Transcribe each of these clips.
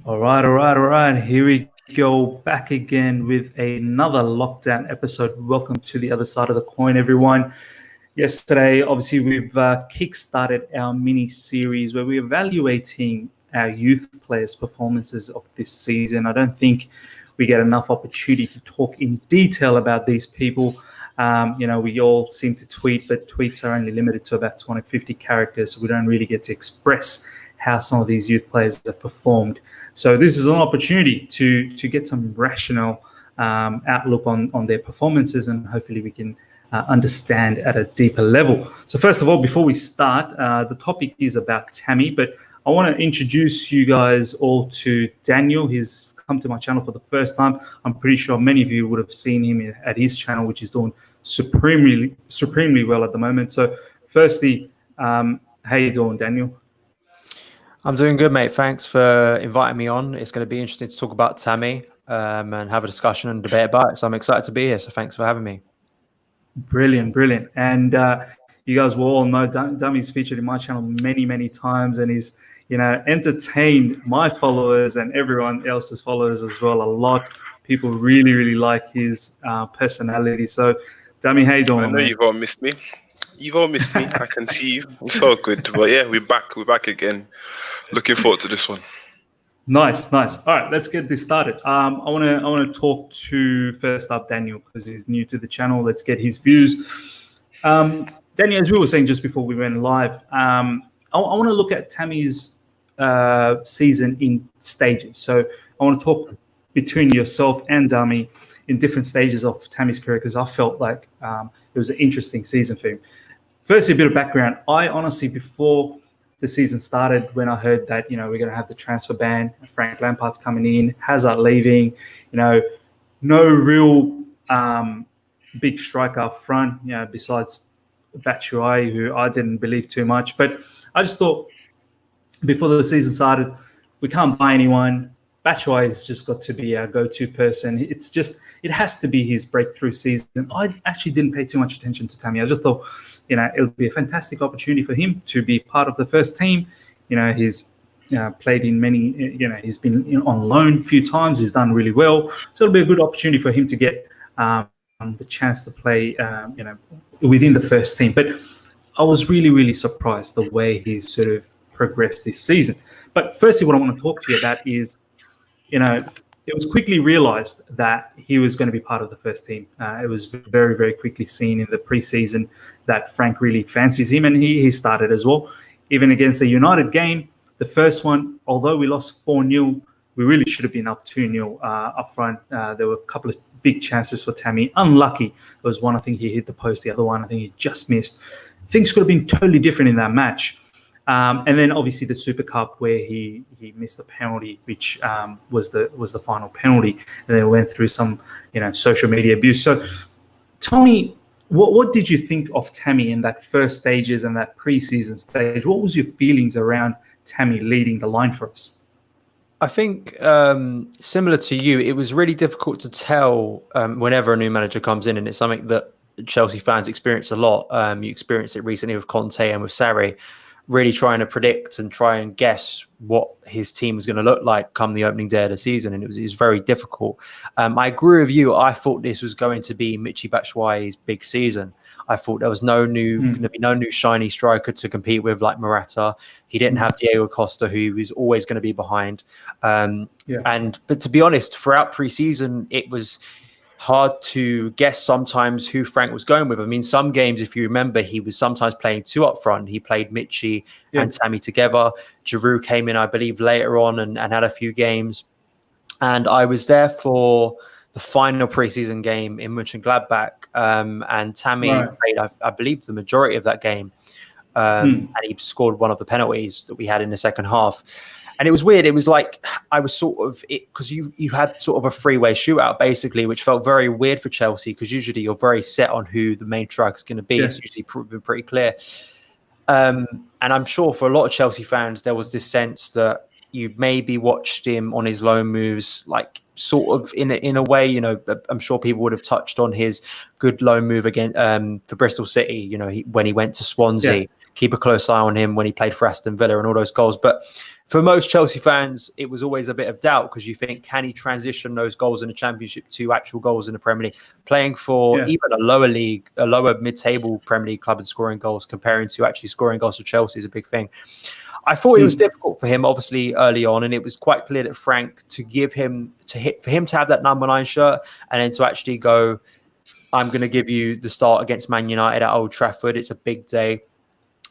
All right. Here we go back again with another lockdown episode. Welcome to the other side of the coin, everyone. Yesterday, obviously, we've kick-started our mini series where we're evaluating our youth players' performances of this season. I don't think we get enough opportunity to talk in detail about these people. We all seem to tweet, but tweets are only limited to about 250 characters, so we don't really get to express how some of these youth players have performed. So this is an opportunity to get some rational outlook on their performances, and hopefully we can understand at a deeper level. So first of all, before we start, the topic is about Tammy, but I want to introduce you guys all to Daniel. He's come to my channel for the first time. I'm pretty sure many of you would have seen him at his channel, which is doing supremely well at the moment. So firstly, how you doing, Daniel? I'm doing good, mate. Thanks for inviting me on. It's going to be interesting to talk about Tammy and have a discussion and debate about it. So I'm excited to be here. So thanks for having me. Brilliant. And you guys will all know Dammy's featured in my channel many times, and he's entertained my followers and everyone else's followers as well a lot. People really like his personality. So, Dammy, how you doing? I know you've all missed me. I can see you. I'm so good. But yeah, we're back again. Looking forward to this one. Nice. All right, let's get this started. I want to talk to first up Daniel because he's new to the channel. Let's get his views. Daniel, as we were saying just before we went live, I want to look at Tammy's season in stages. So I want to talk between yourself and Dami in different stages of Tammy's career because I felt like it was an interesting season for him. Firstly, a bit of background. I honestly, before the season started, when I heard that, we're going to have the transfer ban, Frank Lampard's coming in, Hazard leaving, no real big striker up front, besides Batshuayi, who I didn't believe too much. But I just thought before the season started, we can't buy anyone. Batshuayi has just got to be our go-to person. It has to be his breakthrough season. I actually didn't pay too much attention to Tammy. I just thought, it would be a fantastic opportunity for him to be part of the first team. He's played in many, he's been on loan a few times. He's done really well. So it'll be a good opportunity for him to get the chance to play, within the first team. But I was really surprised the way he's sort of progressed this season. But firstly, what I want to talk to you about is, it was quickly realized that he was going to be part of the first team. It was very quickly seen in the preseason that Frank really fancies him, and he started as well. Even against the United game, the first one, although we lost 4-0, we really should have been up 2-0 up front. There were a couple of big chances for Tammy. Unlucky. There was one, I think he hit the post. The other one, I think he just missed. Things could have been totally different in that match. And then obviously the Super Cup where he missed a penalty, which was the final penalty, and then went through some social media abuse. So tell me, what did you think of Tammy in that first stages and that preseason stage? What was your feelings around Tammy leading the line for us? I think similar to you, it was really difficult to tell whenever a new manager comes in, and it's something that Chelsea fans experience a lot. You experienced it recently with Conte and with Sarri. Really trying to predict and try and guess what his team was going to look like come the opening day of the season, and it was very difficult. I agree with you. I thought this was going to be Michy Batshuayi's big season. I thought there was going to be no new shiny striker to compete with like Morata. He didn't have Diego Costa, who was always going to be behind. But to be honest, throughout preseason, it was hard to guess sometimes who Frank was going with. I mean, some games, if you remember, he was sometimes playing two up front. He played Michy and Tammy together. Giroud came in, I believe, later on and had a few games. And I was there for the final preseason game in Mönchengladbach, and Tammy played, I believe, the majority of that game. And he scored one of the penalties that we had in the second half. And it was weird. It was like I was sort of because you had sort of a three-way shootout basically, which felt very weird for Chelsea because usually you're very set on who the main striker is going to be. It's usually been pretty clear. And I'm sure for a lot of Chelsea fans, there was this sense that you maybe watched him on his loan moves, like sort of in a way, I'm sure people would have touched on his good loan move again for Bristol City, when he went to Swansea. Keep a close eye on him when he played for Aston Villa and all those goals. But for most Chelsea fans, it was always a bit of doubt because you think, can he transition those goals in the Championship to actual goals in the Premier League? Playing for even a lower league, a lower mid-table Premier League club and scoring goals comparing to actually scoring goals for Chelsea is a big thing. I thought it was difficult for him, obviously, early on, and it was quite clear that Frank, for him to have that number 9 shirt and then to actually go, I'm going to give you the start against Man United at Old Trafford. It's a big day.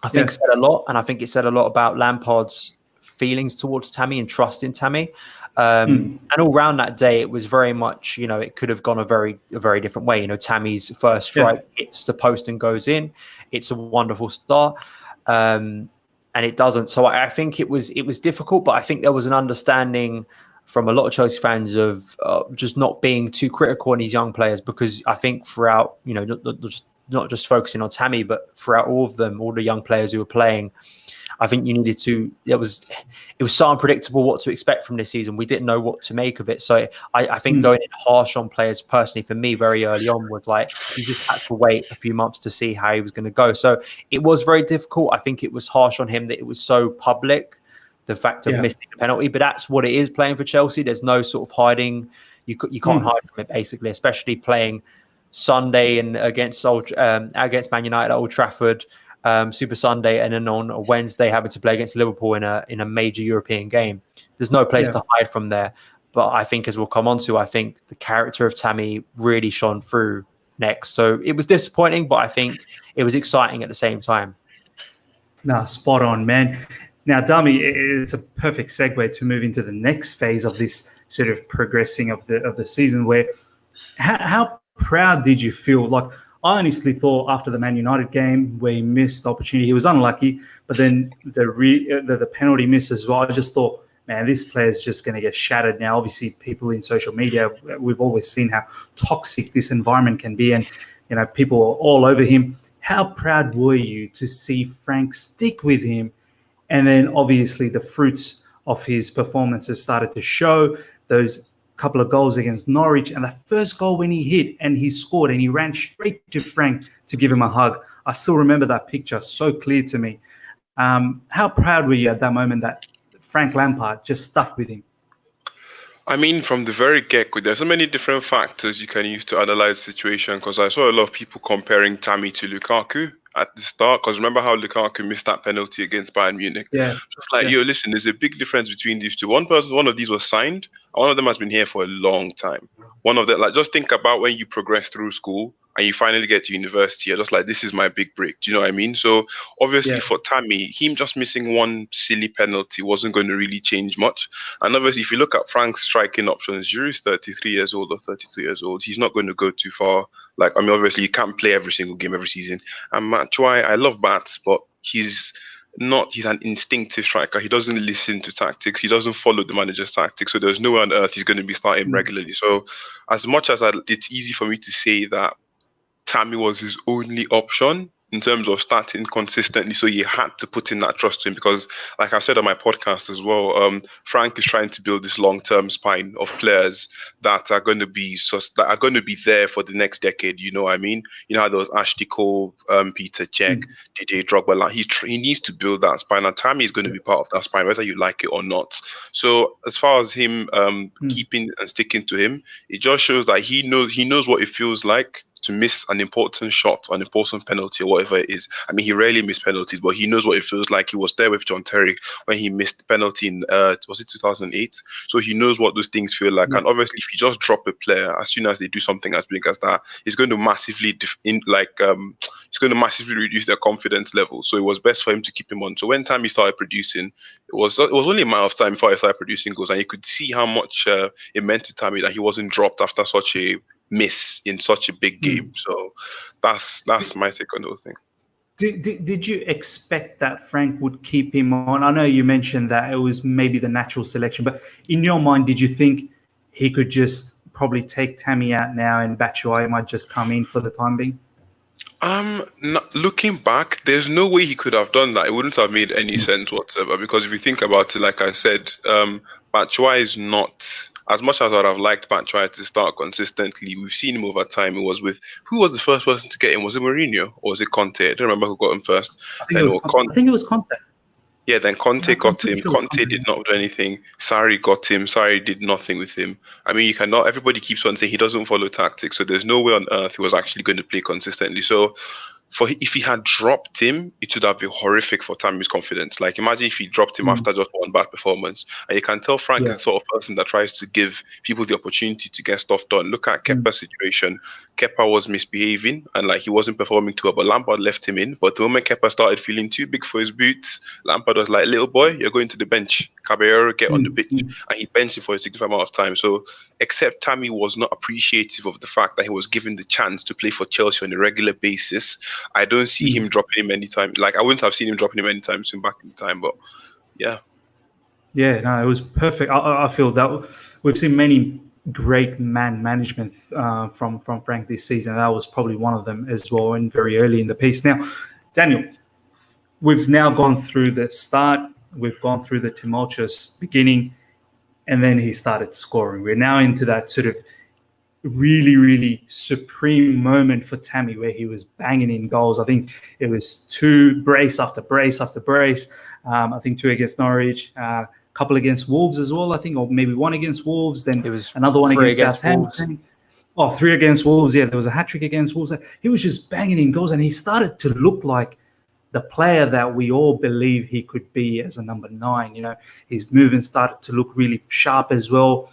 I think said a lot, and I think it said a lot about Lampard's feelings towards Tammy and trust in Tammy. And all round that day, it was very much, it could have gone a very different way. Tammy's first strike hits the post and goes in. It's a wonderful start. And it doesn't. So I think it was difficult, but I think there was an understanding from a lot of Chelsea fans of just not being too critical on these young players, because I think throughout, not just focusing on Tammy, but throughout all of them, all the young players who were playing, I think you needed to. It was so unpredictable what to expect from this season. We didn't know what to make of it. So I think going in harsh on players personally for me very early on was like you just had to wait a few months to see how he was going to go. So it was very difficult. I think it was harsh on him that it was so public, the fact of missing the penalty. But that's what it is playing for Chelsea. There's no sort of hiding. You can't hide from it basically, especially playing Sunday and against Man United at Old Trafford. Super Sunday, and then on a Wednesday having to play against Liverpool in a major European game. There's no place to hide from there. But I think, as we'll come on to, I think the character of Tammy really shone through next. So it was disappointing, but I think it was exciting at the same time. Nah, spot on, man. Now, Dami, it's a perfect segue to move into the next phase of this sort of progressing of the season. Where how proud did you feel? Like, I honestly thought after the Man United game where he missed the opportunity, he was unlucky, but then the penalty miss as well, I just thought, man, this player's just going to get shattered now. Obviously, people in social media, we've always seen how toxic this environment can be, and people are all over him. How proud were you to see Frank stick with him? And then obviously the fruits of his performances started to show. Those couple of goals against Norwich, and that first goal when he hit and he scored and he ran straight to Frank to give him a hug. I still remember that picture so clear to me. How proud were you at that moment that Frank Lampard just stuck with him? I mean, from the very get-go, there's so many different factors you can use to analyze the situation, because I saw a lot of people comparing Tammy to Lukaku at the start, because remember how Lukaku missed that penalty against Bayern Munich? Just like, yo, listen, there's a big difference between these two. One of these was signed, and one of them has been here for a long time. One of them, like, just think about when you progress through school and you finally get to university, you're just like, this is my big break. Do you know what I mean? So obviously for Tammy, him just missing one silly penalty wasn't going to really change much. And obviously, if you look at Frank's striking options, Giroud is 33 years old or 32 years old. He's not going to go too far. Like, I mean, obviously, you can't play every single game every season. And Batshuayi, I love Bats, but he's an instinctive striker. He doesn't listen to tactics. He doesn't follow the manager's tactics. So there's no way on earth he's going to be starting regularly. So as much as it's easy for me to say that Tammy was his only option in terms of starting consistently, so you had to put in that trust to him, because like I've said on my podcast as well, Frank is trying to build this long-term spine of players that are going to be there for the next decade. You know what I mean? You know how there was Ashley Cole, Peter Cech, DJ Drogba. Like he needs to build that spine, and Tammy is going to be part of that spine, whether you like it or not. So as far as him keeping and sticking to him, it just shows that he knows what it feels like to miss an important shot, an important penalty, or whatever it is. I mean, he rarely missed penalties, but he knows what it feels like. He was there with John Terry when he missed the penalty in, was it 2008? So he knows what those things feel like. And obviously, if you just drop a player, as soon as they do something as big as that, it's going to massively reduce their confidence level. So it was best for him to keep him on. So when Tammy started producing, it was only a matter of time before he started producing goals, and you could see how much it meant to Tammy that he wasn't dropped after such a miss in such a big game. So that's my take on the whole thing. Did you expect that Frank would keep him on? I know you mentioned that it was maybe the natural selection, but in your mind, did you think he could just probably take Tammy out now and Batshuayi might just come in for the time being? Looking back, there's no way he could have done that. It wouldn't have made any sense whatsoever, because if you think about it, like I said, Batshuayi is not, as much as I'd have liked Batshuayi to start consistently, we've seen him over time. It was with, who was the first person to get him? Was it Mourinho or was it Conte? I don't remember who got him first. I think it was Conte. Yeah, then Conte I'm got pretty him. sure it was Conte did Conte. not do anything. Sarri got him. Sarri did nothing with him. I mean, you cannot. Everybody keeps on saying he doesn't follow tactics, so there's no way on earth he was actually going to play consistently. So, if he had dropped him, it would have been horrific for Tammy's confidence. Like, imagine if he dropped him after just one bad performance, and you can tell Frank Yeah. is the sort of person that tries to give people the opportunity to get stuff done. Look at Kepa's situation. Kepa was misbehaving and like he wasn't performing too well, but Lampard left him in. But the moment Kepa started feeling too big for his boots, Lampard was like, "Little boy, you're going to the bench. Caballero, get on the pitch." And he benched him for a significant amount of time. So, except Tammy was not appreciative of the fact that he was given the chance to play for Chelsea on a regular basis, I don't see him dropping him anytime. Like, I wouldn't have seen him dropping him anytime soon back in time. But yeah. Yeah, no, it was perfect. I feel that we've seen many great man management from Frank this season. That was probably one of them as well, and very early in the piece. Now, Daniel, we've now gone through the start. We've gone through the tumultuous beginning, and then he started scoring. We're now into that sort of really, really supreme moment for Tammy where he was banging in goals. I think it was 2 brace after brace after brace. I think 2 against Norwich, couple against Wolves as well, I think, or maybe 1 against Wolves, then It was another one 3 against Southampton. Oh, 3 against Wolves. Yeah, there was a hat-trick against Wolves. He was just banging in goals, and he started to look like the player that we all believe he could be as a number 9. You know, his movement started to look really sharp as well.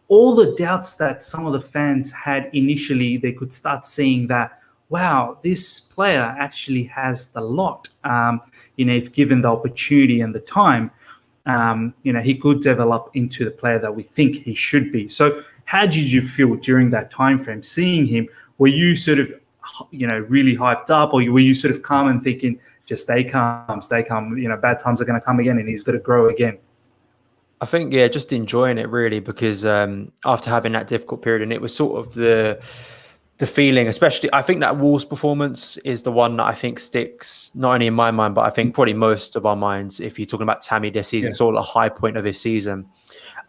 All the doubts that some of the fans had initially, they could start seeing that, wow, this player actually has the lot. If given the opportunity and the time, he could develop into the player that we think he should be. So how did you feel during that time frame, seeing him? Were you sort of, really hyped up, or were you sort of calm and thinking, just stay calm, bad times are going to come again and he's going to grow again? I think, yeah, just enjoying it really, because after having that difficult period, and it was sort of the feeling, especially, I think that Wolves performance is the one that I think sticks not only in my mind, but I think probably most of our minds. If you're talking about Tammy this season, sort of a high point of his season.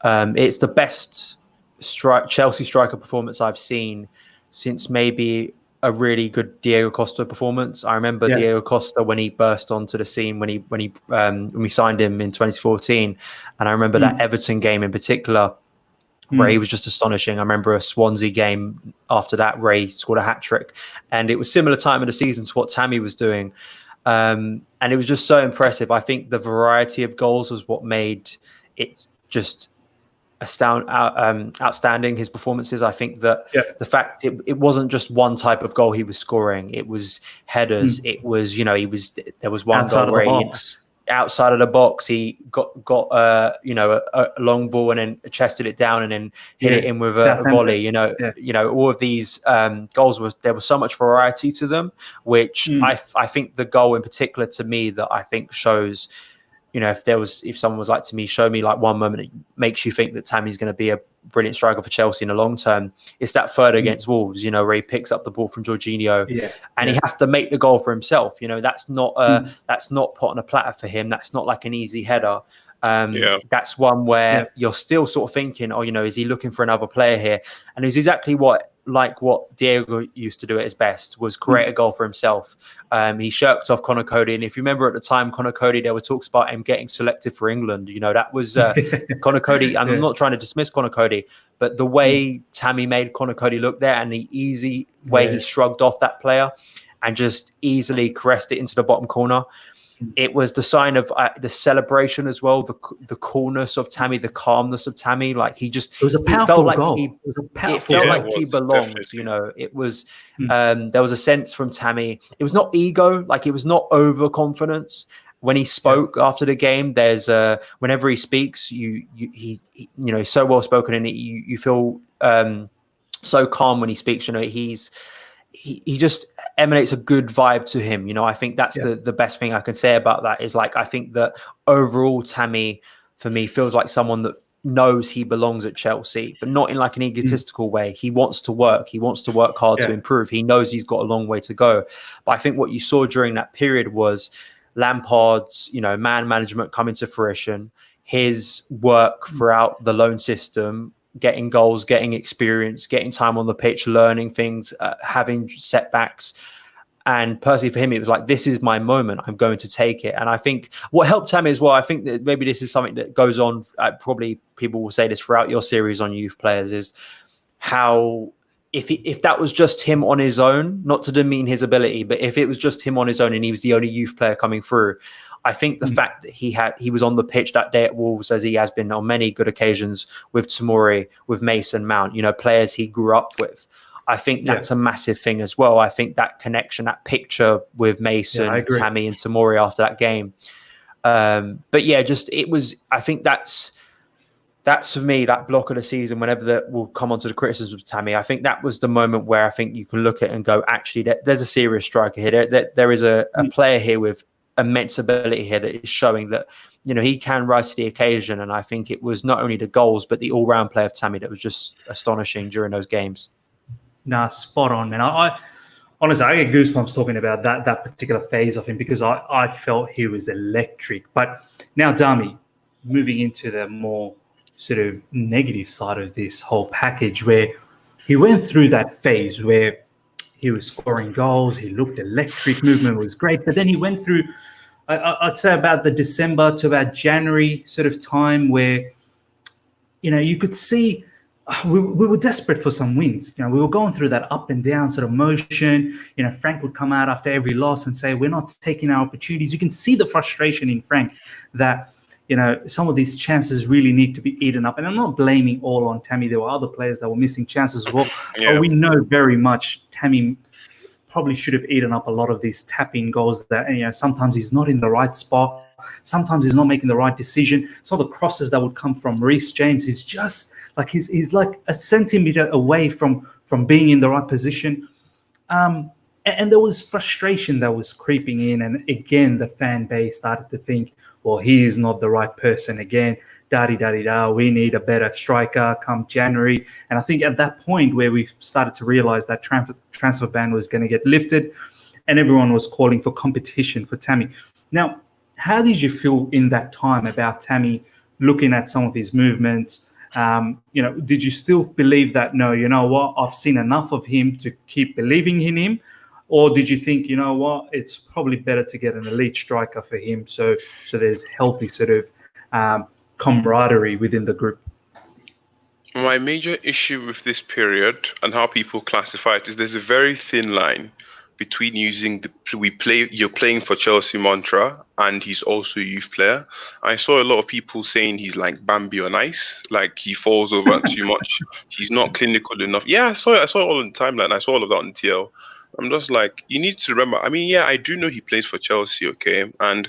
It's the best Chelsea striker performance I've seen since maybe a really good Diego Costa performance. I remember Diego Costa when he burst onto the scene when we signed him in 2014, and I remember that Everton game in particular, where he was just astonishing. I remember a Swansea game after that, Ray scored a hat-trick, and it was similar time of the season to what Tammy was doing. And it was just so impressive. I think the variety of goals was what made it just outstanding, his performances. I think that the fact it wasn't just one type of goal he was scoring, it was headers. It was, there was one outside goal where outside of the box, he got a long ball and then chested it down and then hit it in with a volley. All of these goals there was so much variety to them, which I think the goal in particular to me that I think shows, if someone was like to me, show me like one moment that makes you think that Tammy's going to be a brilliant striker for Chelsea in the long term, it's that third against Wolves, where he picks up the ball from Jorginho and he has to make the goal for himself. That's not put on a platter for him. That's not like an easy header. That's one where you're still sort of thinking, is he looking for another player here? And it's exactly what Diego used to do at his best, was create a goal for himself. He shirked off Conor Cody, and if you remember at the time, Conor Cody, there were talks about him getting selected for England. That was Conor Cody, and I'm not trying to dismiss Conor Cody, but the way Tammy made Conor Cody look there, and the easy way he shrugged off that player and just easily caressed it into the bottom corner. It was the sign of the celebration as well, the coolness of Tammy, the calmness of Tammy. Like he just, it was a powerful goal. It felt like he belonged. Definitely. It was. There was a sense from Tammy. It was not ego, like it was not overconfidence. When he spoke after the game, there's whenever he speaks, he's so well spoken, and you feel so calm when he speaks. He just emanates a good vibe to him. I think that's the best thing I can say about that is, like, I think that overall Tammy, for me, feels like someone that knows he belongs at Chelsea, but not in like an egotistical way. He wants to work. He wants to work hard to improve. He knows he's got a long way to go. But I think what you saw during that period was Lampard's, man management coming to fruition, his work throughout the loan system, getting goals, getting experience, getting time on the pitch, learning things, having setbacks. And personally for him, it was like, this is my moment. I'm going to take it. And I think what helped Tammy as well, I think that maybe this is something that goes on, probably people will say this throughout your series on youth players, is how if that was just him on his own, not to demean his ability, but if it was just him on his own and he was the only youth player coming through, I think the fact that he was on the pitch that day at Wolves, as he has been on many good occasions with Tomori, with Mason Mount, players he grew up with. I think that's a massive thing as well. I think that connection, that picture with Mason, Tammy and Tomori after that game. But yeah, I think that's for me, that block of the season, whenever that will come onto the criticism of Tammy, I think that was the moment where I think you can look at it and go, actually, there's a serious striker here. There is a player here with immense ability here that is showing that, he can rise to the occasion. And I think it was not only the goals, but the all-round play of Tammy that was just astonishing during those games. Nah, spot on, man. I honestly, I get goosebumps talking about that particular phase of him, because I felt he was electric. But now, Dami, moving into the more sort of negative side of this whole package, where he went through that phase where he was scoring goals, he looked electric, movement was great, but then he went through, I'd say about the December to about January sort of time where, you could see we were desperate for some wins. We were going through that up and down sort of motion. Frank would come out after every loss and say, we're not taking our opportunities. You can see the frustration in Frank that, some of these chances really need to be eaten up. And I'm not blaming all on Tammy. There were other players that were missing chances as well. Yeah. But we know very much Tammy probably should have eaten up a lot of these tap-in goals that, sometimes he's not in the right spot. Sometimes he's not making the right decision. Some of the crosses that would come from Reece James is just like he's like a centimetre away from being in the right position. And there was frustration that was creeping in. And again, the fan base started to think, well, he is not the right person again. Da-di-da-di-da, we need a better striker come January. And I think at that point where we started to realize that transfer ban was going to get lifted and everyone was calling for competition for Tammy. Now, how did you feel in that time about Tammy looking at some of his movements? Did you still believe that, no, you know what, I've seen enough of him to keep believing in him? Or did you think, you know what, it's probably better to get an elite striker for him so there's healthy sort of camaraderie within the group? My major issue with this period and how people classify it is there's a very thin line between using you're playing for Chelsea mantra and he's also a youth player. I saw a lot of people saying he's like Bambi on ice, like he falls over too much. He's not clinical enough. Yeah, I saw it all on the timeline. I saw all of that on TL. I'm just like, you need to remember. I mean, yeah, I do know he plays for Chelsea, okay? And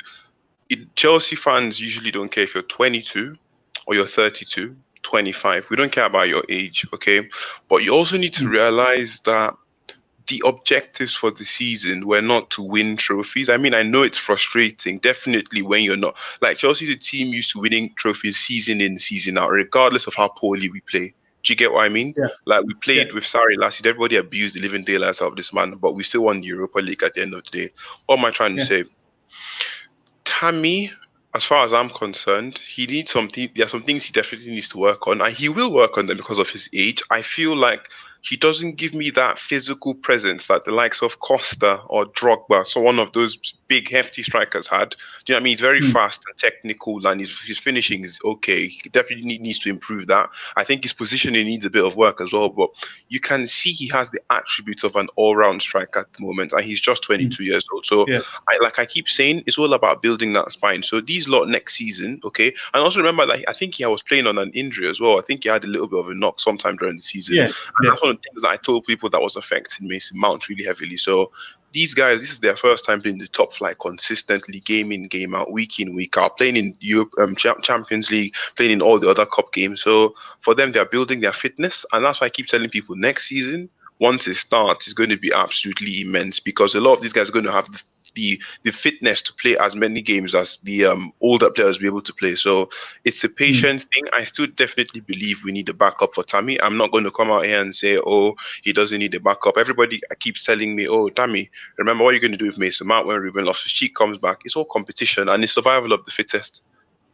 Chelsea fans usually don't care if you're 22 or you're 32, 25. We don't care about your age, okay? But you also need to realize that the objectives for the season were not to win trophies. I mean, I know it's frustrating, definitely, when you're not. Like, Chelsea's a team used to winning trophies season in, season out, regardless of how poorly we play. Do you get what I mean? Yeah. Like, we played with Sarri last year. Everybody abused the living daylights out of this man, but we still won the Europa League at the end of the day. What am I trying to say? Tammy, as far as I'm concerned, he needs something. There are some things he definitely needs to work on, and he will work on them because of his age. I feel like he doesn't give me that physical presence that the likes of Costa or Drogba, so one of those big, hefty strikers had. Do you know what I mean? He's very fast and technical, and his finishing is okay. He definitely needs to improve that. I think his positioning needs a bit of work as well, but you can see he has the attributes of an all-round striker at the moment, and he's just 22 years old. So, I keep saying, it's all about building that spine. So these lot next season, okay? And also remember, like, I think he was playing on an injury as well. I think he had a little bit of a knock sometime during the season. And that's one of the things that I told people that was affecting Mason Mount really heavily. So these guys, this is their first time playing the top flight consistently, game in, game out, week in, week out, playing in Europe, Champions League, playing in all the other cup games. So for them, they're building their fitness. And that's why I keep telling people next season, once it starts, it's going to be absolutely immense, because a lot of these guys are going to have the fitness to play as many games as the older players will be able to play. So it's a patience thing. I still definitely believe we need a backup for Tammy. I'm not going to come out here and say, oh, he doesn't need a backup. Everybody keeps telling me, oh, Tammy, remember what you're going to do with Mason Mount when Ruben Loftus-Cheek comes back. It's all competition and it's survival of the fittest.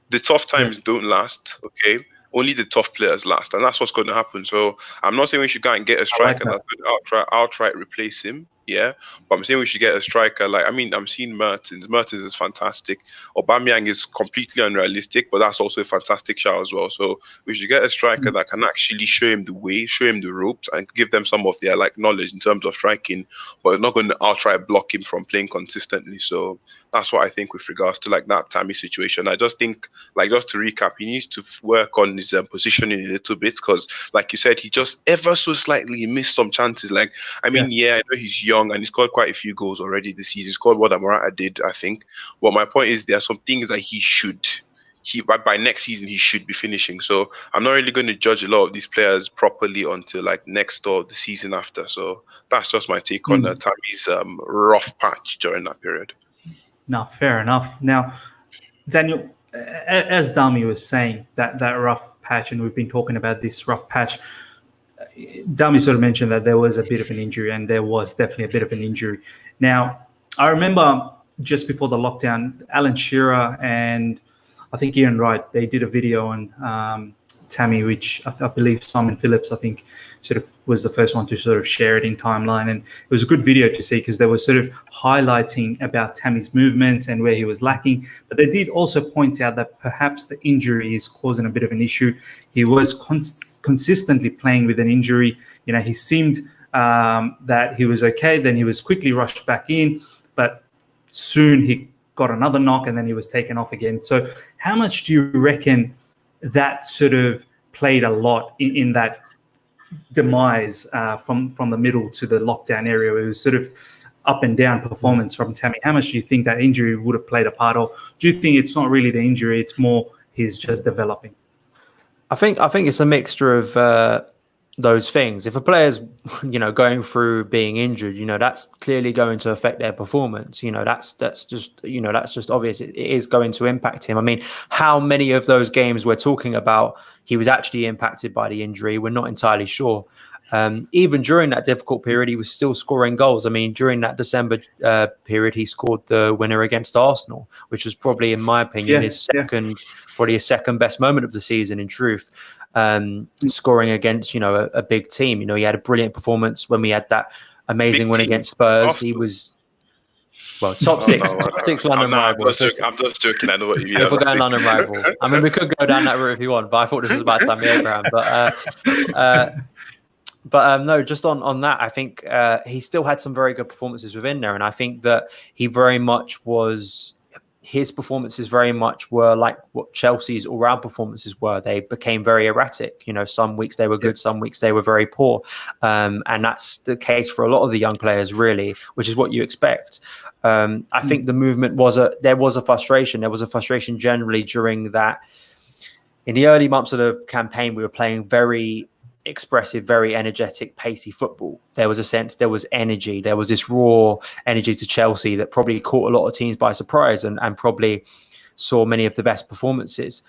The tough times don't last, okay? Only the tough players last, and that's what's going to happen. So I'm not saying we should go and get a striker that's going to outright replace him. Yeah, but I'm saying we should get a striker. Like, I mean, I'm seeing Mertens. Mertens is fantastic. Aubameyang is completely unrealistic, but that's also a fantastic shout as well. So we should get a striker that can actually show him the way, show him the ropes, and give them some of their like knowledge in terms of striking, but it's not going to outright block him from playing consistently. So that's what I think with regards to like that Tammy situation. I just think, like, just to recap, he needs to work on his positioning a little bit because, like you said, he just ever so slightly missed some chances. Like, I mean, I know he's young and he scored quite a few goals already this season. He scored what Morata did, I think. But my point is, there are some things that by next season he should be finishing. So I'm not really going to judge a lot of these players properly until like next or the season after. So that's just my take on Tammy's rough patch during that period. No, fair enough. Now, Daniel, as Dami was saying, that rough patch, and we've been talking about this rough patch, Dami sort of mentioned that there was a bit of an injury, and there was definitely a bit of an injury. Now, I remember just before the lockdown, Alan Shearer and I think Ian Wright, they did a video on Tammy, which I believe Simon Phillips, I think, sort of was the first one to sort of share it in timeline. And it was a good video to see because they were sort of highlighting about Tammy's movements and where he was lacking. But they did also point out that perhaps the injury is causing a bit of an issue. He was consistently playing with an injury. You know, he seemed that he was okay. Then he was quickly rushed back in, but soon he got another knock and then he was taken off again. So how much do you reckon that sort of played a lot in that demise from the middle to the lockdown area? It was sort of up and down performance from Tammy. How much do you think that injury would have played a part, or do you think it's not really the injury, it's more he's just developing? I think it's a mixture of those things. If a player's, going through being injured, that's clearly going to affect their performance. That's just obvious. It is going to impact him. I mean, how many of those games we're talking about he was actually impacted by the injury, we're not entirely sure. Even during that difficult period, he was still scoring goals. I mean, during that December period, he scored the winner against Arsenal, which was probably, in my opinion, his second best moment of the season, in truth. Scoring against, a big team. He had a brilliant performance when we had that amazing win against Spurs. Arsenal. He was, top six London rival. I'm just joking. I know what you mean. If we're going London rival, I mean, we could go down that route if you want, but I thought this was about Tammy Abraham. But no, just on that, I think he still had some very good performances within there, and I think that he very much was. His performances very much were like what Chelsea's all-round performances were. They became very erratic. Some weeks they were good, some weeks they were very poor. And that's the case for a lot of the young players, really, which is what you expect. I think the movement there was a frustration. There was a frustration generally during that. In the early months of the campaign, we were playing very expressive, very energetic, pacey football. There was a sense, there was energy, there was this raw energy to Chelsea that probably caught a lot of teams by surprise and probably saw many of the best performances.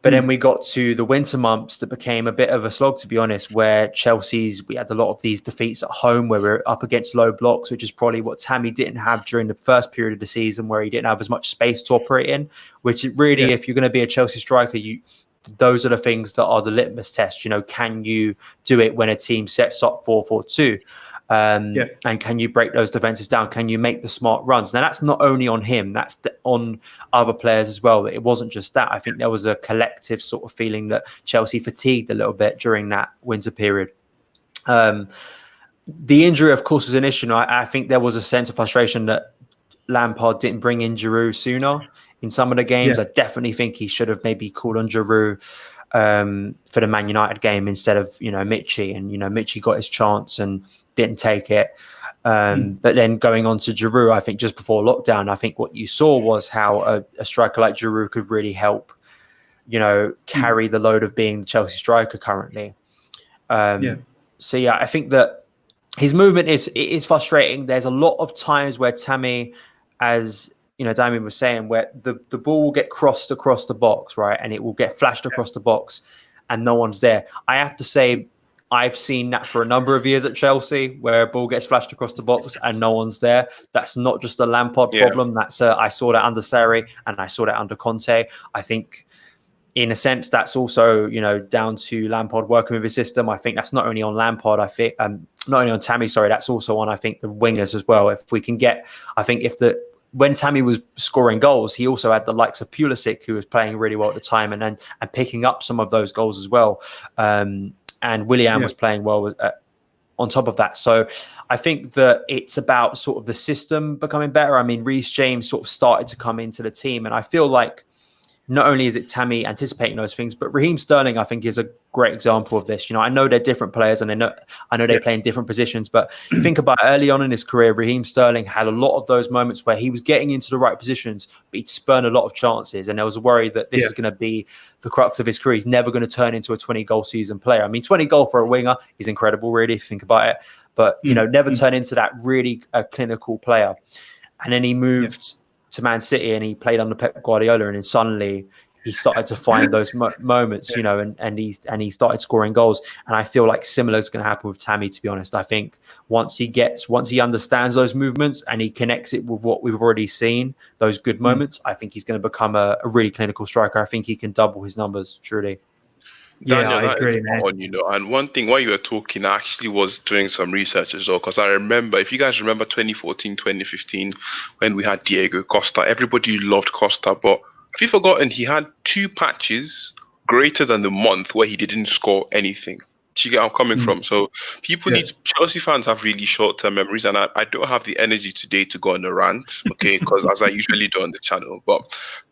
But then we got to the winter months that became a bit of a slog, to be honest, where we had a lot of these defeats at home where we're up against low blocks, which is probably what Tammy didn't have during the first period of the season, where he didn't have as much space to operate in, which really, if you're going to be a Chelsea striker, those are the things that are the litmus test. Can you do it when a team sets up 4-4-2? And can you break those defensives down? Can you make the smart runs? Now, that's not only on him, that's on other players as well. It wasn't just that. I think there was a collective sort of feeling that Chelsea fatigued a little bit during that winter period. The injury, of course, was an issue. I think there was a sense of frustration that Lampard didn't bring in Giroud sooner. In some of the games, I definitely think he should have maybe called on Giroud for the Man United game instead of, Michy. And, Michy got his chance and didn't take it. But then going on to Giroud, I think just before lockdown, I think what you saw was how a striker like Giroud could really help, carry the load of being the Chelsea striker currently. So, I think that his movement is frustrating. There's a lot of times where Tammy, as Dami was saying, where the ball will get crossed across the box, right? And it will get flashed across the box and no one's there. I have to say, I've seen that for a number of years at Chelsea, where a ball gets flashed across the box and no one's there. That's not just a Lampard problem. That's I saw that under Sarri and I saw that under Conte. I think in a sense, that's also, down to Lampard working with his system. I think that's not only on Lampard, I think, not only on Tammy, sorry, that's also on, I think, the wingers as well. If we can get, I think when Tammy was scoring goals, he also had the likes of Pulisic, who was playing really well at the time, and picking up some of those goals as well. And Willian was playing well on top of that. So I think that it's about sort of the system becoming better. I mean, Reece James sort of started to come into the team, and I feel like not only is it Tammy anticipating those things, but Raheem Sterling, I think, is a great example of this. I know they're different players, and I know they play in different positions, but think about early on in his career, Raheem Sterling had a lot of those moments where he was getting into the right positions, but he'd spurn a lot of chances, and there was a worry that this is going to be the crux of his career. He's never going to turn into a 20-goal season player. I mean, 20 goal for a winger is incredible, really, if you think about it, but never turn into that really clinical player. And then he moved to Man City, and he played under Pep Guardiola, and then suddenly he started to find those moments, and he started scoring goals. And I feel like similar is going to happen with Tammy, to be honest. I think once he understands those movements and he connects it with what we've already seen, those good moments, I think he's going to become a really clinical striker. I think he can double his numbers, truly. Daniel, I agree, man. And one thing while you were talking, I actually was doing some research as well, because I remember, if you guys remember 2014, 2015, when we had Diego Costa, everybody loved Costa, but have you forgotten he had 2 patches greater than the month where he didn't score anything? Do you get where I'm coming from? So Chelsea fans have really short-term memories, and I don't have the energy today to go on a rant, okay, because as I usually do on the channel, but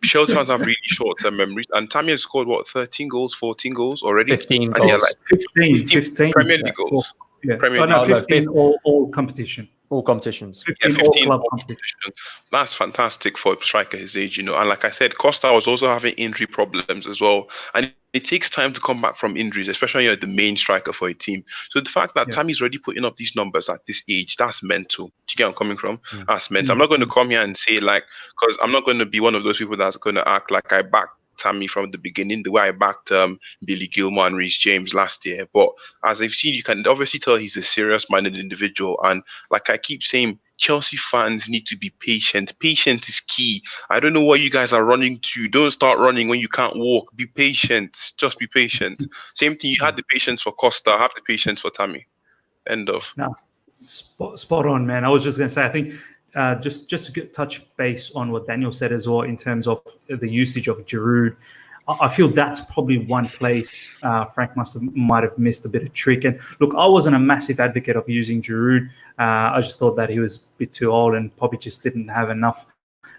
Chelsea fans have really short-term memories, and Tammy has scored, 13 goals, 14 goals already? 15 goals. 15 Premier League goals. Premier League. 15 all competition. All competitions. 15 all club competition. That's fantastic for a striker his age, And like I said, Costa was also having injury problems as well. And it takes time to come back from injuries, especially when you're the main striker for a team. So the fact that Tammy's already putting up these numbers at this age, that's mental. Do you get where I'm coming from? That's mental. I'm not going to come here and say because I'm not going to be one of those people that's going to act like I backed Tammy from the beginning, the way I backed Billy Gilmore and Reece James last year. But as I've seen, you can obviously tell he's a serious-minded individual. And like I keep saying, Chelsea fans need to be patient. Patience is key. I don't know what you guys are running to. Don't start running when you can't walk. Be patient. Just be patient. Same thing. You had the patience for Costa. Have the patience for Tammy. End of. No, spot on, man. I was just going to say, I think just to touch base on what Daniel said as well in terms of the usage of Giroud, I feel that's probably one place Frank might have missed a bit of trick. And look, I wasn't a massive advocate of using Giroud. I just thought that he was a bit too old and probably just didn't have enough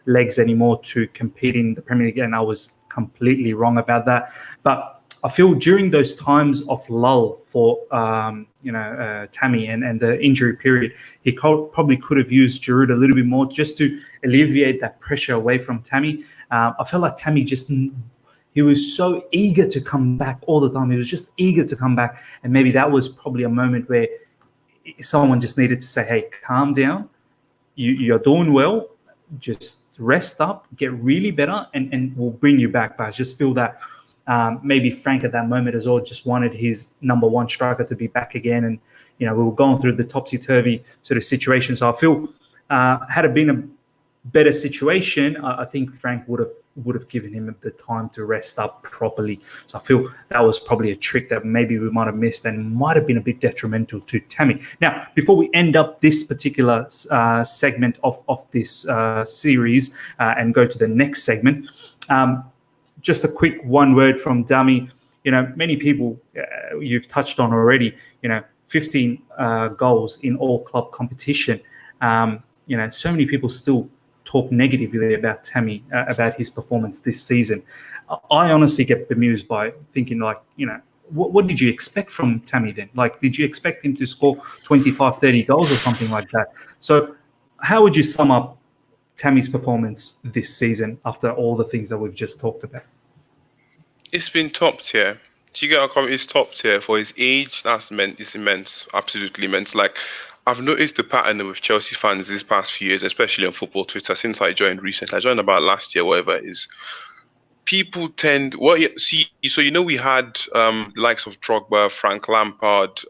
legs anymore to compete in the Premier League. And I was completely wrong about that. But I feel during those times of lull for Tammy and the injury period, he probably could have used Giroud a little bit more just to alleviate that pressure away from Tammy. I felt like Tammy he was so eager to come back all the time. He was just eager to come back. And maybe that was probably a moment where someone just needed to say, hey, calm down. You're doing well. Just rest up, get really better, and we'll bring you back. But I just feel that maybe Frank at that moment as well just wanted his number one striker to be back again. And, we were going through the topsy-turvy sort of situation. So I feel had it been a better situation, I think Frank would have given him the time to rest up properly. So I feel that was probably a trick that maybe we might have missed and might have been a bit detrimental to Tammy. Now, before we end up this particular segment of this series and go to the next segment, just a quick one word from Dami. Many people you've touched on already, 15 goals in all club competition. So many people still talk negatively about Tammy, about his performance this season. I honestly get bemused by thinking what did you expect from Tammy then? Did you expect him to score 25, 30 goals or something like that? So how would you sum up Tammy's performance this season after all the things that we've just talked about? It's been top tier. Do you get what I mean? It's top tier for his age. It's immense, absolutely immense. I've noticed the pattern with Chelsea fans these past few years, especially on football Twitter, since I joined recently. I joined about last year, whatever it is. People tend, we had the likes of Drogba, Frank Lampard,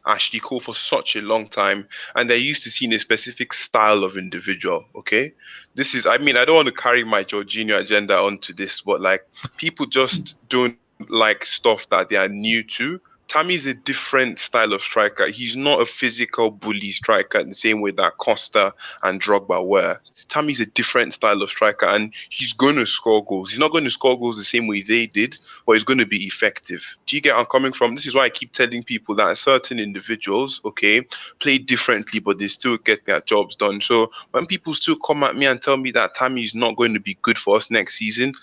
Ashley Cole for such a long time, and they're used to seeing a specific style of individual. Okay, this is, I mean, I don't want to carry my Jorginho agenda onto this, but like, people just don't like stuff that they are new to. Tammy's a different style of striker. He's not a physical bully striker in the same way that Costa and Drogba were. Tammy's a different style of striker, and he's going to score goals. He's not going to score goals the same way they did, but he's going to be effective. Do you get where I'm coming from? This is why I keep telling people that certain individuals, okay, play differently, but they still get their jobs done. So when people still come at me and tell me that Tammy is not going to be good for us next season,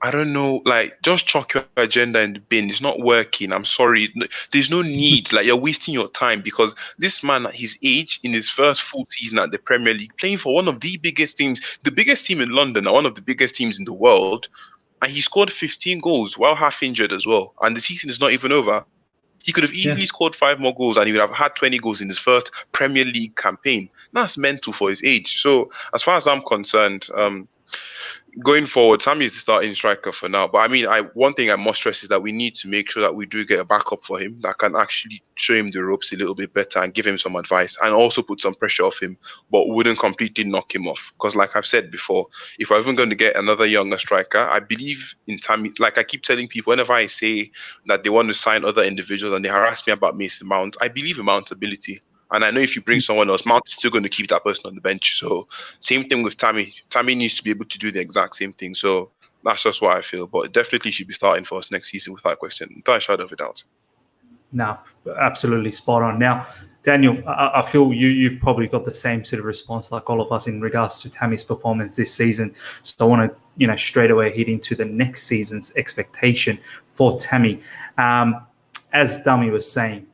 I don't know, like, just chuck your agenda in the bin. It's not working. I'm sorry. There's no need. Like, you're wasting your time, because this man at his age, in his first full season at the Premier League, playing for one of the biggest teams, the biggest team in London, and one of the biggest teams in the world, and he scored 15 goals while half injured as well. And the season is not even over. He could have easily scored 5 more goals, and he would have had 20 goals in his first Premier League campaign. That's mental for his age. So, as far as I'm concerned, going forward, Tammy is the starting striker for now. But I mean, one thing I must stress is that we need to make sure that we do get a backup for him that can actually show him the ropes a little bit better and give him some advice, and also put some pressure off him, but wouldn't completely knock him off. Because like I've said before, if we're even going to get another younger striker, I believe in Tammy. Like I keep telling people, whenever I say that they want to sign other individuals and they harass me about Mason Mount, I believe in Mount's ability. And I know if you bring someone else, Mount is still going to keep that person on the bench. So same thing with Tammy. Tammy needs to be able to do the exact same thing. So that's just what I feel. But definitely should be starting for us next season without question. Without a shadow of a doubt. No, absolutely spot on. Now, Daniel, I feel you've probably got the same sort of response like all of us in regards to Tammy's performance this season. So I want to, straight away hit into the next season's expectation for Tammy. As Dami was saying,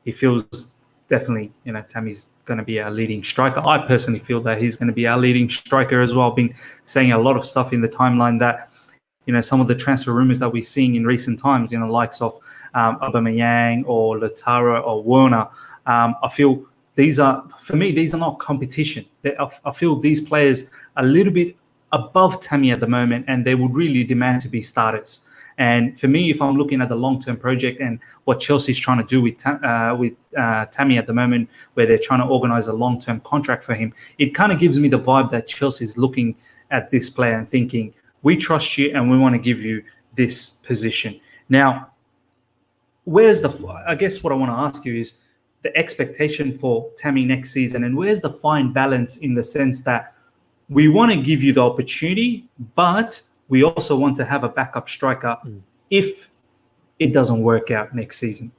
he feels definitely, Tammy's going to be our leading striker. I personally feel that he's going to be our leading striker as well. I've been saying a lot of stuff in the timeline that, some of the transfer rumors that we're seeing in recent times, likes of Aubameyang or Lautaro or Werner. I feel these are not competition. I feel these players are a little bit above Tammy at the moment, and they would really demand to be starters. And for me, if I'm looking at the long-term project and what Chelsea's trying to do with Tammy at the moment, where they're trying to organize a long-term contract for him, it kind of gives me the vibe that Chelsea's looking at this player and thinking, we trust you and we want to give you this position. Now, I guess what I want to ask you is the expectation for Tammy next season, and where's the fine balance in the sense that we want to give you the opportunity, but we also want to have a backup striker if it doesn't work out next season.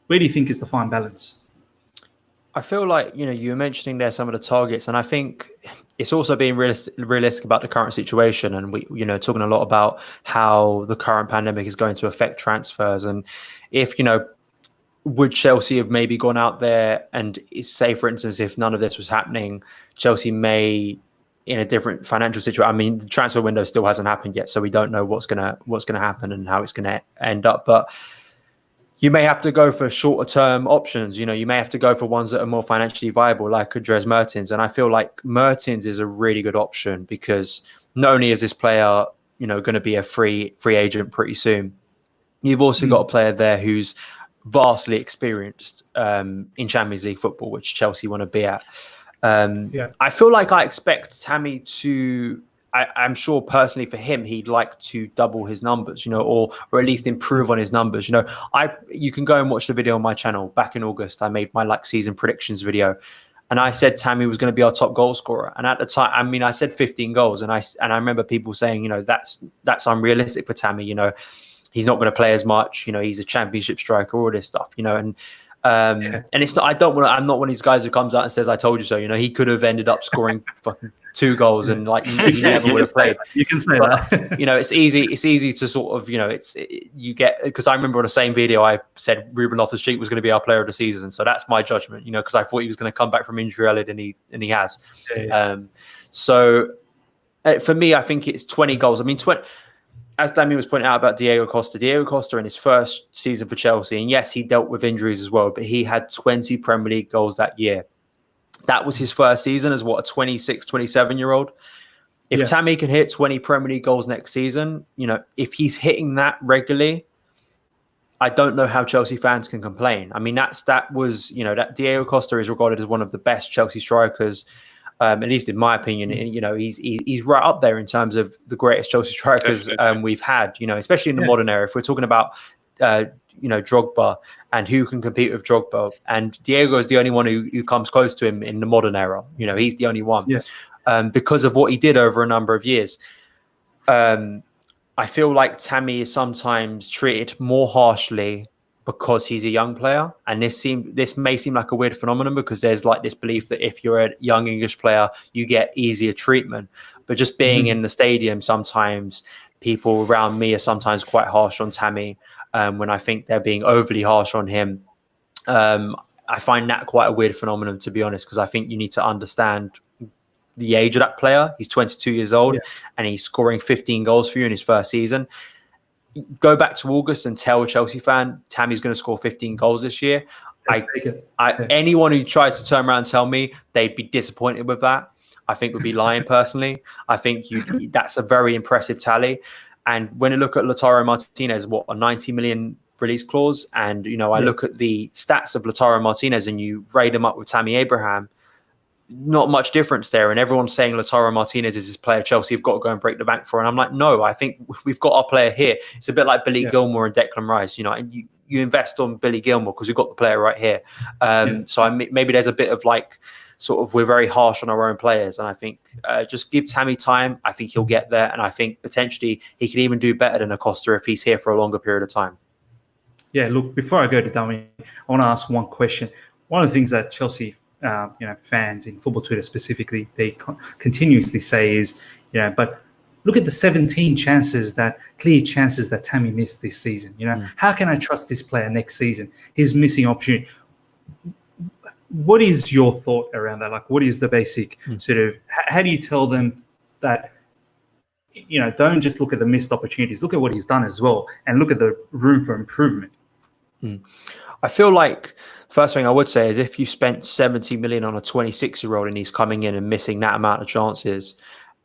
Where do you think is the fine balance? I feel like, you were mentioning there some of the targets, and I think it's also being realistic about the current situation. And we, talking a lot about how the current pandemic is going to affect transfers. And if, would Chelsea have maybe gone out there and say, for instance, if none of this was happening, Chelsea may, in a different financial situation. I mean, the transfer window still hasn't happened yet, so we don't know what's gonna happen and how it's gonna end up. But you may have to go for shorter term options. You may have to go for ones that are more financially viable, like Dries Mertens. And I feel like Mertens is a really good option because not only is this player, going to be a free agent pretty soon, you've also got a player there who's vastly experienced in Champions League football, which Chelsea want to be at. I feel like I expect Tammy to, I'm sure personally for him, he'd like to double his numbers, or at least improve on his numbers. You can go and watch the video on my channel. Back in August, I made my season predictions video, and I said Tammy was going to be our top goal scorer. And at the time, I said 15 goals, and I remember people saying, that's unrealistic for Tammy. He's not going to play as much. He's a championship striker, all this stuff. And it's not. I'm not one of these guys who comes out and says, "I told you so." He could have ended up scoring fucking 2 goals and he never would have played. You can say that. It's easy. It's easy to sort of you get, because I remember on the same video I said Ruben Loftus-Cheek was going to be our player of the season. So that's my judgment. Because I thought he was going to come back from injury earlier than he has. So for me, I think it's 20 goals. I mean, 20. As Dami was pointing out about Diego Costa in his first season for Chelsea, and yes, he dealt with injuries as well, but he had 20 Premier League goals that year. That was his first season as a 26, 27-year-old. If Tammy can hit 20 Premier League goals next season, if he's hitting that regularly, I don't know how Chelsea fans can complain. I mean, that Diego Costa is regarded as one of the best Chelsea strikers, at least in my opinion. He's right up there in terms of the greatest Chelsea strikers we've had. Especially in the modern era. If we're talking about Drogba and who can compete with Drogba, and Diego is the only one who comes close to him in the modern era. He's the only one because of what he did over a number of years. I feel like Tammy is sometimes treated more harshly because he's a young player, and this may seem like a weird phenomenon because there's like this belief that if you're a young English player, you get easier treatment. But just being in the stadium, sometimes people around me are sometimes quite harsh on Tammy. When I think they're being overly harsh on him, I find that quite a weird phenomenon, to be honest, because I think you need to understand the age of that player. He's 22 years old and he's scoring 15 goals for you in his first season. Go back to August and tell a Chelsea fan Tammy's going to score 15 goals this year. Anyone who tries to turn around and tell me they'd be disappointed with that, I think would be lying personally. I think that's a very impressive tally. And when you look at Lautaro Martinez, a 90 million release clause, and I look at the stats of Lautaro Martinez and you rate him up with Tammy Abraham, not much difference there. And everyone's saying Lautaro Martinez is this player Chelsea have got to go and break the bank for. And I'm like, no, I think we've got our player here. It's a bit like Billy Gilmore and Declan Rice, and you invest on Billy Gilmore because we've got the player right here. So maybe there's a bit of we're very harsh on our own players. And I think just give Tammy time. I think he'll get there. And I think potentially he could even do better than Acosta if he's here for a longer period of time. Yeah, look, before I go to Dami, I want to ask one question. One of the things that Chelsea fans in football Twitter specifically, they continuously say is, but look at the 17 clear chances that Tammy missed this season. How can I trust this player next season? He's missing opportunity. What is your thought around that? What is the basic sort of, how do you tell them that, don't just look at the missed opportunities, look at what he's done as well, and look at the room for improvement? I feel like first thing I would say is if you spent 70 million on a 26-year-old and he's coming in and missing that amount of chances,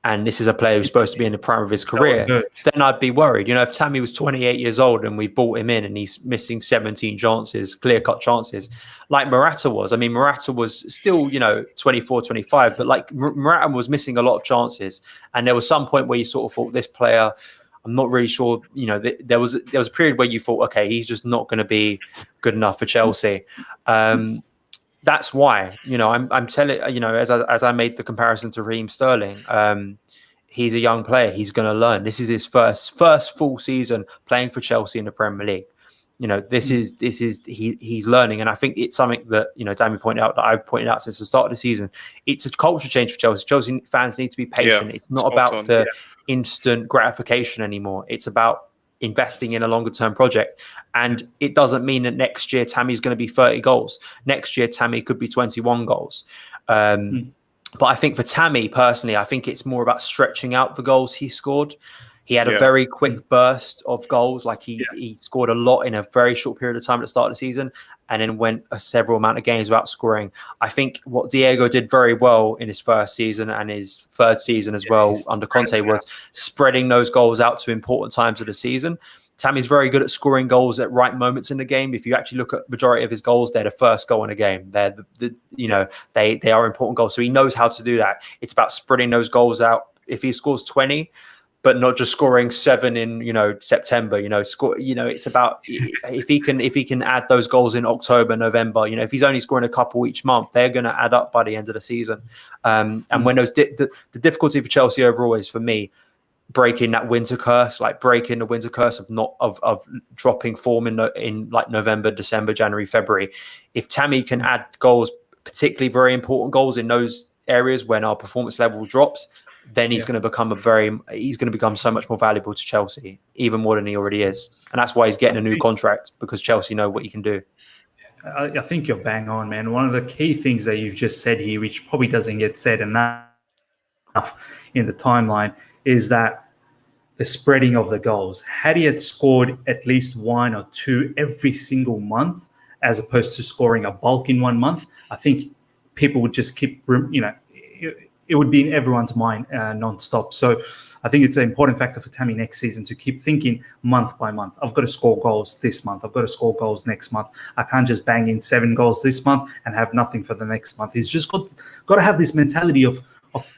and this is a player who's supposed to be in the prime of his career, then I'd be worried. If Tammy was 28 years old and we brought him in and he's missing 17 chances, clear-cut chances, like Morata was. I mean, Morata was still, 24, 25, but Morata was missing a lot of chances. And there was some point where you sort of thought this player, I'm not really sure, there was a period where you thought, okay, he's just not going to be good enough for Chelsea. That's why, I'm telling, as I made the comparison to Raheem Sterling, he's a young player. He's going to learn. This is his first full season playing for Chelsea in the Premier League. He's learning. And I think it's something that, Dami pointed out, that I've pointed out since the start of the season. It's a culture change for Chelsea. Chelsea fans need to be patient. It's not about the instant gratification anymore. It's about investing in a longer term project. And it doesn't mean that next year Tammy's going to be 30 goals. Next year Tammy could be 21 goals. But I think for Tammy personally, I think it's more about stretching out the goals he scored. He had a very quick burst of goals. He scored a lot in a very short period of time at the start of the season, and then went a several amount of games without scoring. I think what Diego did very well in his first season and his third season as well under Conte was spreading those goals out to important times of the season. Tammy's very good at scoring goals at right moments in the game. If you actually look at majority of his goals, they're the first goal in a game. They're they are important goals. So he knows how to do that. It's about spreading those goals out. If he scores 20, but not just scoring 7 in September, it's about if he can add those goals in October, November, if he's only scoring a couple each month, they're going to add up by the end of the season. And when those the difficulty for Chelsea overall is, for me, breaking that winter curse, breaking the winter curse of dropping form in November, December, January, February. If Tammy can add goals, particularly very important goals in those areas when our performance level drops, then he's going to become so much more valuable to Chelsea, even more than he already is. And that's why he's getting a new contract, because Chelsea know what he can do. I think you're bang on, man. One of the key things that you've just said here, which probably doesn't get said enough in the timeline, is that the spreading of the goals. Had he had scored at least 1 or 2 every single month, as opposed to scoring a bulk in 1 month, I think people would just keep, it would be in everyone's mind nonstop. So I think it's an important factor for Tammy next season to keep thinking month by month. I've got to score goals this month. I've got to score goals next month. I can't just bang in 7 goals this month and have nothing for the next month. He's just got to have this mentality of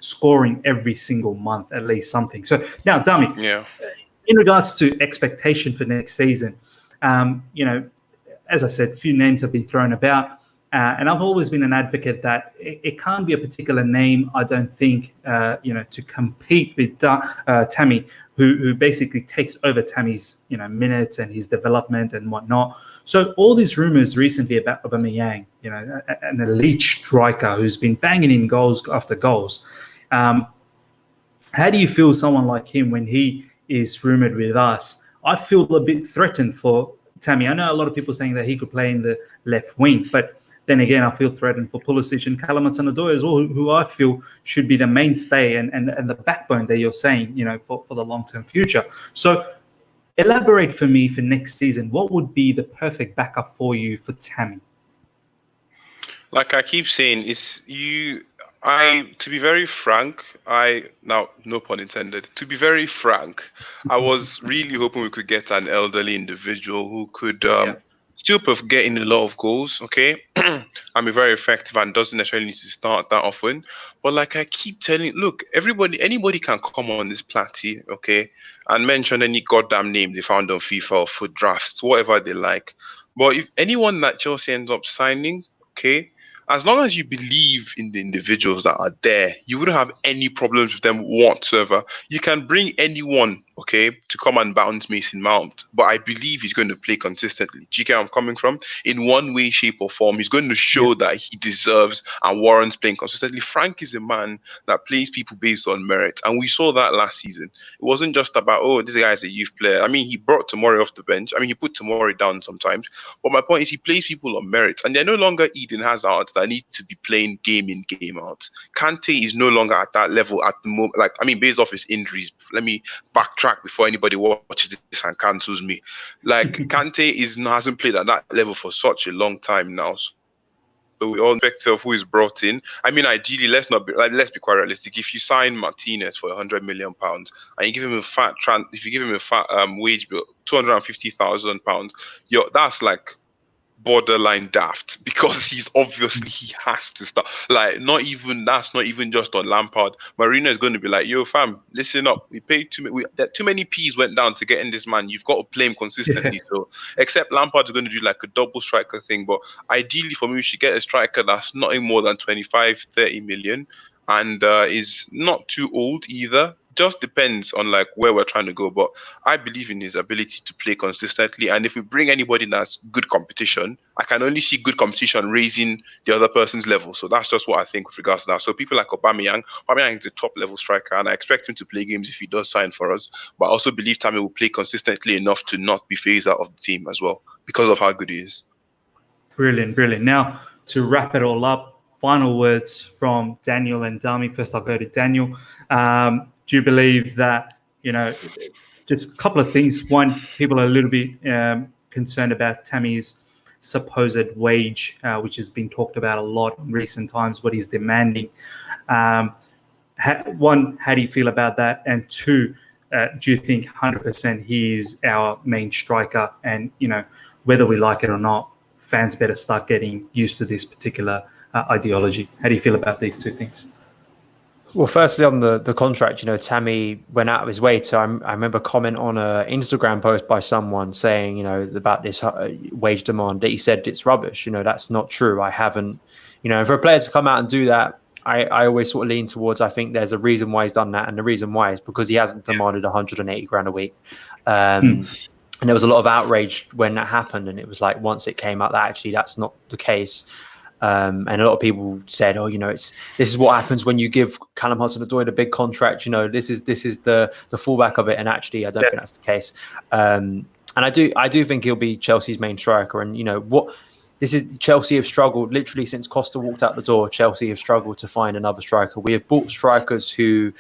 scoring every single month, at least something. So now, Dami, in regards to expectation for next season, as I said, a few names have been thrown about. And I've always been an advocate that it can't be a particular name, I don't think, to compete with Tammy, who basically takes over Tammy's, minutes and his development and whatnot. So all these rumors recently about Aubameyang, an elite striker who's been banging in goals after goals. How do you feel someone like him when he is rumored with us? I feel a bit threatened for Tammy. I know a lot of people saying that he could play in the left wing, but then again, I feel threatened for Pulisic and Callum Hudson-Odoi as well, who I feel should be the mainstay and the backbone that you're saying, for the long-term future. So elaborate for me for next season. What would be the perfect backup for you for Tammy? Like I keep saying, to be very frank, now no pun intended, to be very frank, I was really hoping we could get an elderly individual who could still get in a lot of goals, okay? I mean, very effective and doesn't necessarily need to start that often. But like I keep telling, look, anybody can come on this platty, okay, and mention any goddamn name they found on FIFA or foot drafts, whatever they like. But if anyone that Chelsea ends up signing, okay, as long as you believe in the individuals that are there, you wouldn't have any problems with them whatsoever. You can bring anyone, okay, to come and bounce Mason Mount, but I believe he's going to play consistently. Do you get where I'm coming from? In one way, shape, or form, he's going to show that he deserves and warrants playing consistently. Frank is a man that plays people based on merit, and we saw that last season. It wasn't just about, this guy is a youth player. I mean, he brought Tomori off the bench. I mean, he put Tomori down sometimes, but my point is he plays people on merit, and they're no longer Eden Hazard that need to be playing game in, game out. Kante is no longer at that level at the moment. Like, I mean, based off his injuries, let me backtrack before anybody watches this and cancels me. Like, Kante hasn't played at that level for such a long time now. So we all expect of who is brought in. I mean, ideally, let's be quite realistic. If you sign Martinez for £100 million and you give him a fat wage bill, £250,000, that's like borderline daft, because he has to start. Like, that's not even just on Lampard. Marino is going to be like, yo fam, listen up, we paid too many P's went down to get in this man. You've got to play him consistently. So except Lampard is going to do like a double striker thing, but ideally for me, we should get a striker that's not more than 25-30 million and is not too old either. Just depends on like where we're trying to go, but I believe in his ability to play consistently. And if we bring anybody that's good competition, I can only see good competition raising the other person's level. So that's just what I think with regards to that. So people like Aubameyang is a top level striker, and I expect him to play games if he does sign for us. But I also believe Tammy will play consistently enough to not be phased out of the team as well because of how good he is. Brilliant. Now to wrap it all up, final words from Daniel and Dami. First, I'll go to Daniel. Do you believe that, just a couple of things. One, people are a little bit concerned about Tammy's supposed wage, which has been talked about a lot in recent times, what he's demanding. One, how do you feel about that? And two, do you think 100% he is our main striker? And, whether we like it or not, fans better start getting used to this particular ideology. How do you feel about these two things? Well, firstly, on the contract, Tammy went out of his way to, I remember a comment on an Instagram post by someone saying, about this wage demand, that he said it's rubbish. That's not true. I haven't, for a player to come out and do that, I always sort of lean towards, I think there's a reason why he's done that. And the reason why is because he hasn't demanded 180 grand a week. And there was a lot of outrage when that happened. And it was like, once it came out that actually that's not the case. And a lot of people said, this is what happens when you give Callum Hudson-Odoi the big contract. This is the fallback of it. And actually, I don't think that's the case. And I do think he'll be Chelsea's main striker. And Chelsea have struggled literally since Costa walked out the door. Chelsea have struggled to find another striker. We have bought strikers who,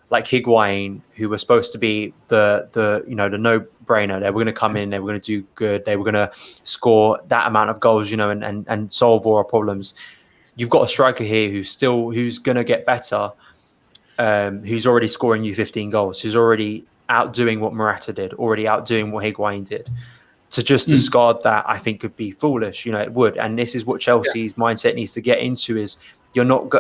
like Higuain, who were supposed to be the no-brainer. They were going to come in, they were going to do good, they were going to score that amount of goals, and solve all our problems. You've got a striker here who's going to get better. who's already scoring you 15 goals, who's already outdoing what Morata did, already outdoing what Higuain did. To just discard that, I think, could be foolish. It would. And this is what Chelsea's mindset needs to get into: is you're not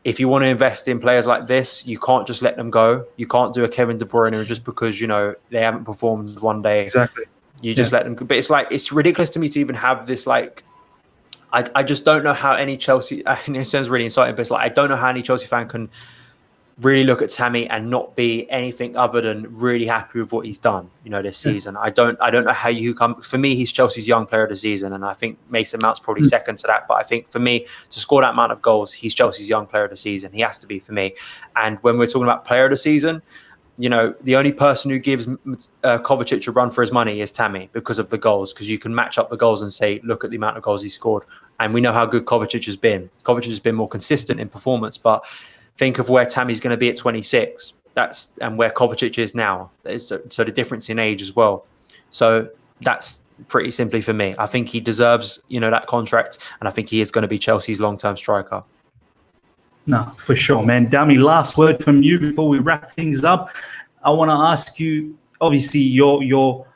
if you want to invest in players like this, you can't just let them go. You can't do a Kevin De Bruyne just because they haven't performed one day. Exactly. You just let them go. But it's ridiculous to me to even have this. I just don't know how any Chelsea. It sounds really insulting, but it's I don't know how any Chelsea fan can really look at Tammy and not be anything other than really happy with what he's done, this season. I don't know how you come. For me, he's Chelsea's young player of the season, and I think Mason Mount's probably second to that. But I think for me, to score that amount of goals, he's Chelsea's young player of the season. He has to be for me. And when we're talking about player of the season, the only person who gives Kovacic a run for his money is Tammy because of the goals, because you can match up the goals and say, look at the amount of goals he scored. And we know how good Kovacic has been. Kovacic has been more consistent in performance, but think of where Tammy's going to be at 26. And where Kovacic is now. So the difference in age as well. So that's pretty simply for me. I think he deserves, that contract, and I think he is going to be Chelsea's long-term striker. No, for sure, man. Dami, last word from you before we wrap things up. I want to ask you, obviously, your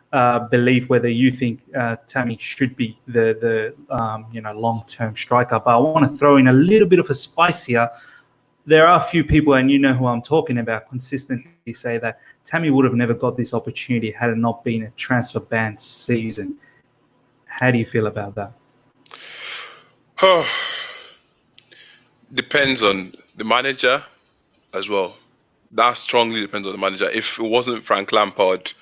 belief whether you think Tammy should be the long-term striker. But I want to throw in a little bit of a spice here. There are a few people, and you know who I'm talking about, consistently say that Tammy would have never got this opportunity had it not been a transfer ban season. How do you feel about that? Depends on the manager as well. That strongly depends on the manager. If it wasn't Frank Lampard,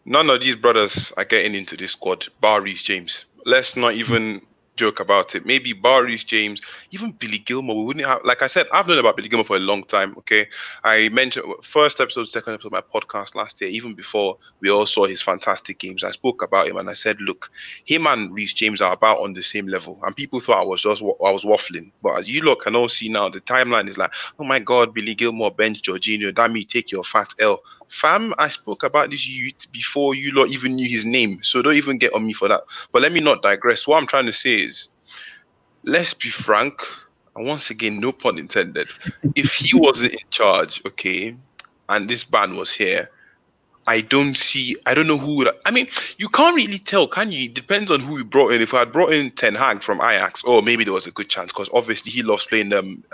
none of these brothers are getting into this squad, bar Reece James. Let's not even joke about it. Maybe bar Reece James, even Billy Gilmour. We wouldn't have, like I said, I've known about Billy Gilmour for a long time. Okay, I mentioned first episode, second episode of my podcast last year. Even before we all saw his fantastic games, I spoke about him and I said, look, him and Reece James are about on the same level. And people thought I was waffling, but as you look and all see now, the timeline is like, oh my God, Billy Gilmour bench Jorginho, Dami, take your fat L. Fam, I spoke about this youth before you lot even knew his name, so don't even get on me for that. But let me not digress. What I'm trying to say is, let's be frank, and once again, no pun intended. If he wasn't in charge, okay, and this ban was here, I don't know who would. I mean, you can't really tell, can you? It depends on who we brought in. If I had brought in Ten Hag from Ajax, maybe there was a good chance, because obviously he loves playing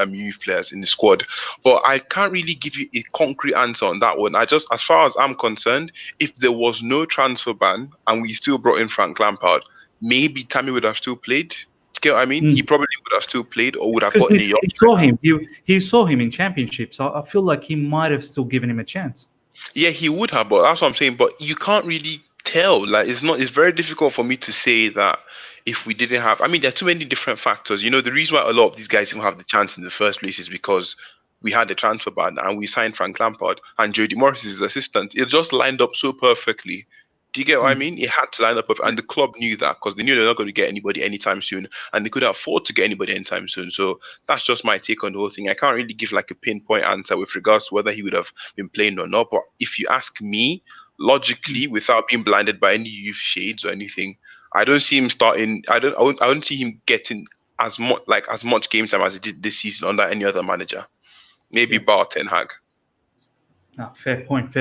youth players in the squad. But I can't really give you a concrete answer on that one. As far as I'm concerned, if there was no transfer ban and we still brought in Frank Lampard, maybe Tammy would have still played. Do you get what I mean? He probably would have still played, or would have gotten the young. He saw him in Championship, so I feel like he might have still given him a chance. Yeah, he would have, but that's what I'm saying. But you can't really tell. It's very difficult for me to say that if we didn't have. I mean, there are too many different factors. The reason why a lot of these guys even have the chance in the first place is because we had the transfer ban and we signed Frank Lampard and Jody Morris is his assistant. It just lined up so perfectly. Do you get what I mean? It had to line up, and the club knew that, because they knew they're not going to get anybody anytime soon, and they couldn't afford to get anybody anytime soon. So that's just my take on the whole thing. I can't really give a pinpoint answer with regards to whether he would have been playing or not. But if you ask me, logically, without being blinded by any youth shades or anything, I don't see him starting. I don't see him getting as much game time as he did this season under any other manager. Maybe bar Ten Hag. No, fair point.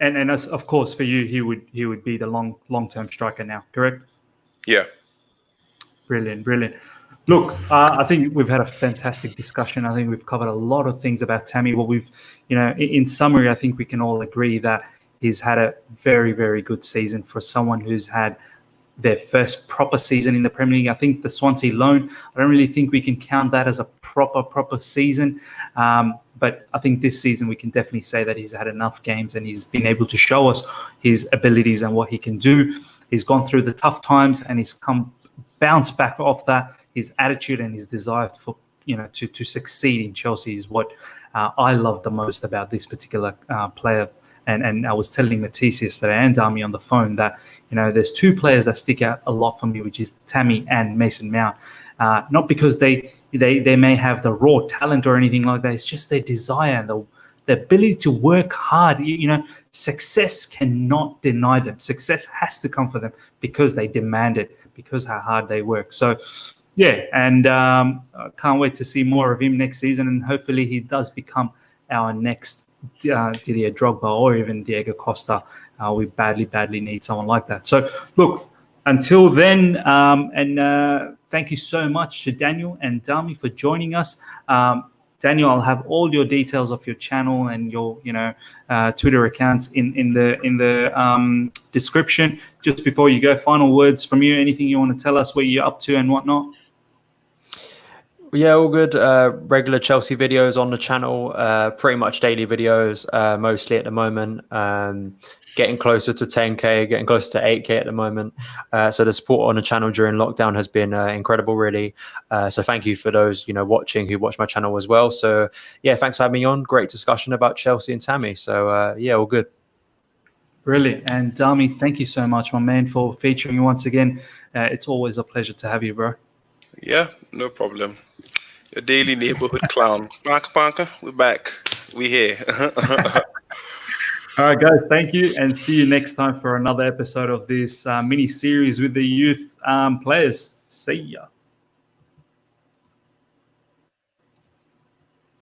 And of course, for you, he would be the long-term striker now, correct? Yeah. Brilliant. Look, I think we've had a fantastic discussion. I think we've covered a lot of things about Tammy. Well, in summary, I think we can all agree that he's had a very, very good season for someone who's had their first proper season in the Premier League. I think the Swansea loan, I don't really think we can count that as a proper season. But I think this season we can definitely say that he's had enough games and he's been able to show us his abilities and what he can do. He's gone through the tough times and he's bounced back off that. His attitude and his desire for to succeed in Chelsea is what I love the most about this particular player. And I was telling Matisse yesterday and Dami on the phone that there's two players that stick out a lot for me, which is Tammy and Mason Mount. Not because they may have the raw talent or anything like that. It's just their desire and the ability to work hard. Success cannot deny them. Success has to come for them because they demand it, because how hard they work. So, yeah, and I can't wait to see more of him next season, and hopefully he does become our next Didier Drogba or even Diego Costa. We badly need someone like that. So look, until then, and thank you so much to Daniel and Dami for joining us. Daniel, I'll have all your details of your channel and your, Twitter accounts in the description. Just before you go, final words from you. Anything you want to tell us, what you're up to and whatnot? Yeah, all good. Regular Chelsea videos on the channel. Pretty much daily videos, mostly at the moment. Getting closer to 10K, getting closer to 8K at the moment. So the support on the channel during lockdown has been incredible, really. So thank you for those, watching who watch my channel as well. So yeah, thanks for having me on. Great discussion about Chelsea and Tammy. So yeah, all good. Brilliant. And Dami, thank you so much, my man, for featuring you once again. It's always a pleasure to have you, bro. Yeah, no problem. Your daily neighborhood clown. Parker, we're back. We here. All right, guys, thank you, and see you next time for another episode of this mini series with the youth players. See ya.